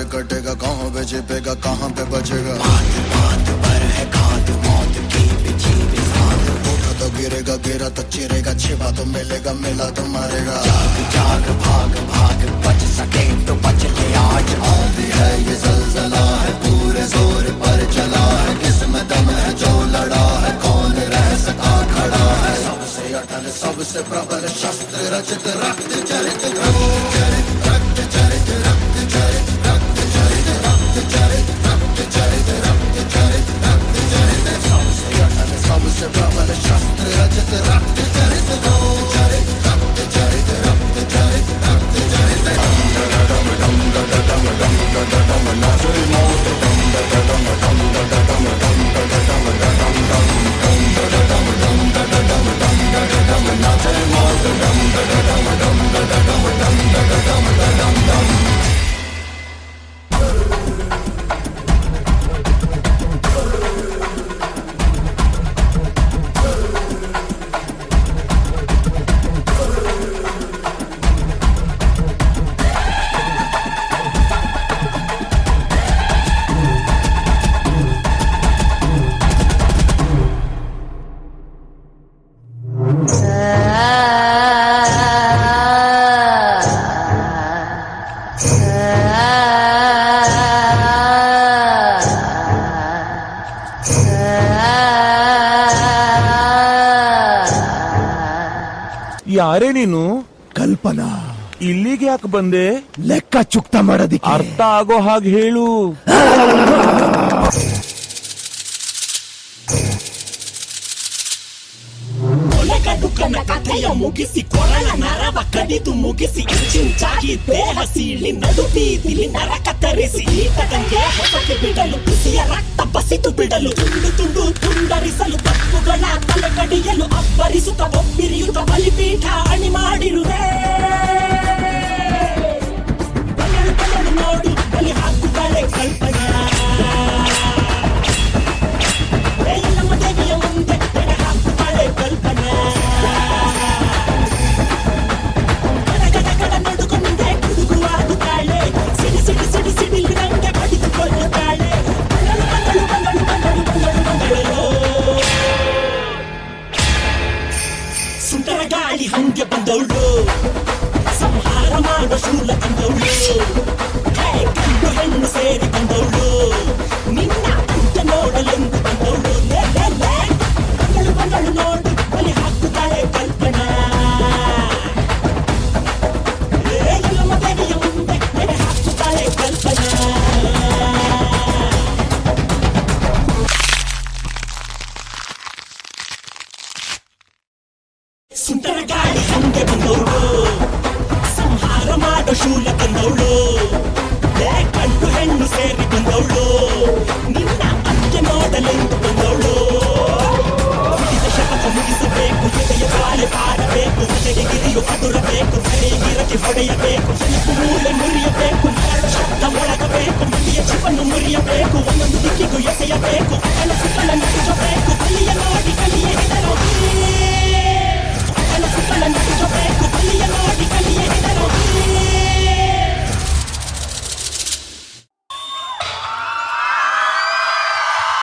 कैसे कटेगा, कहाँ पे छिपेगा, कहाँ पे बचेगा। बात बात पर है खाद मौत की बिछी भी साथ। उठा तो गिरेगा, गिरा तो चिरेगा, छिपा तो मिलेगा, मिला तो मारेगा। जाग जाग भाग भाग बच सके तो बच ले आज। आंधी है ये ज़लज़ला है, पूरे जोर पर चला है, किसमें दम है जो लड़ा है, कौन रह सका खड़ा है। सबसे अटल सबसे प्रबल शस्त्र रचित रक्त चरित रक्त चरित रक्त चरित रक्त चरित रक्त चरित रक्त चरित रक्त चरित रक्त चरित रक्त चरित। सबसे अटल सबसे प्रबल शस्त्र रचित रक्त चरित रक्त चरित रक्त चरित रक्त चरित रक्त चरित। ಯಾರೇ ನೀನು? ಕಲ್ಪನಾ. ಇಲ್ಲಿಗೆ ಯಾಕೆ ಬಂದೆ? ಲೆಕ್ಕ ಚುಕ್ತ ಮಾಡೋದಿಕ್ಕೆ. ಅರ್ಥ ಆಗೋ ಹಾಗೆ ಹೇಳು. ಕೊಲೆಗಡುಕನ ಕಥೆಯ ಮುಗಿಸಿ ಕೊರಳ ನರವ ಕಡಿದು ಮುಗಿಸಿ ಇಂಚಿಂಚಾಗಿ ದೇಹ ಸೀಳಿ ನಡು ಬೀದಿಲಿ ನರ ಕತ್ತರಿಸಿ ಈತದಂಗೆ ಹೊಸಕ್ಕೆ ಬಿಡಲು ಬಿಸಿಯ ರಕ್ತ ಬಸಿದು ಬಿಡಲು ತುಂಡು ತುಂಡು ತುಂಡರಿಸಲು ತಪ್ಪುಗಳ ತಲೆ ಕಡಿಯಲು ಅಬ್ಬರಿಸುತ್ತ ಒಬ್ಬಿರಿಯುತ್ತ ಬಲಿಪೀಠ ಅಣಿ ಮಾಡಿರುವೆ. ಬಲ್ಲಳು ಬಲ್ಲಳು ನೋಡು ಬಲಿ ಹಾಕುಗಳೇ ಕಲ್ಪನೆ. ನಮ್ಮ ದೇವಿಯ ಮುಂದೆ ತೆರೆ ಹಾಕುಗಳೇ ಕಲ್ಪನೆ. ಗಡ ನೋಡುಕೊಂಡೆ ಕುಡುಗುವಾಗುತ್ತಾಳೆ, ಸಿಡಿ ಸಿಡಿ ಸಿಡಿ ಸಿಡಿಲು ನಂಗೆ ಬಡಿದುಕೊಳ್ಳುತ್ತಾಳೆ. ಬಂದಳು ಬಂದಳು ಬಂದಳು ಬಂದಳು ಬಂದಳು ಬಂದಳು. ಸುಂಟರ ಗಾಳಿ ಹಂಗೆ ಬಂದವಳು, ಸಂಹಾರ ಮಾಡೋ ಶೂಲ ತಂದವಳು. ಗಂಡು ಹೆಣ್ಣು ಸೇರಿ ಬಂದವಳು, ನಿನ್ನ ಅಂಟ ನೋಡಲೆಂದು ಬಂದವಳು. ಬಂದಳು ಬಂದಳು ನೋಡು ಬಲಿ ಹಾಕುತ್ತಾಳೆ ಕಲ್ಪನಾ. ಎಲ್ಲಮ್ಮ ದೇವಿಯ ಮುಂದೆ ನೆರೆ ಹಾಕುತ್ತಾಳೆ ಕಲ್ಪನಾ. ಸುಂಟರ ಗಾಳಿ ಹಂಗೆ ಬಂದವಳು, ಸಂಹಾರ ಮಾಡೋ ಶೂಲ ತಂದವಳು. ಗಂಡು ಹೆಣ್ಣು ಸೇರಿ ಬಂದವಳು, ನಿನ್ನ ಅಂತ್ಯ ನೋಡಲೆಂದು ಬಂದವಳು. ಮುಗಿದ ಶಪಥ ಮುಗಿಸಬೇಕು, ಹೃದಯ ಬಾಳೆ ಪಾರಬೇಕು, ಜೊತೆಗೆ ಗಿರಿಯು ಅದುರಬೇಕು, ಗಿರಕಿ ಹೊಡೆಯಬೇಕು, ನೆನಪು ಮೂಲೆ ಮುರಿಯಬೇಕು, ಶಬ್ದ ಮೊಳಗಬೇಕು, ಮಂಡಿಯ ಚಿಪ್ಪನ್ನು ಮುರಿಯಬೇಕು, ಒಂದೊಂದು ದಿಕ್ಕಿಗೂ ಎಸೆಯಬೇಕು.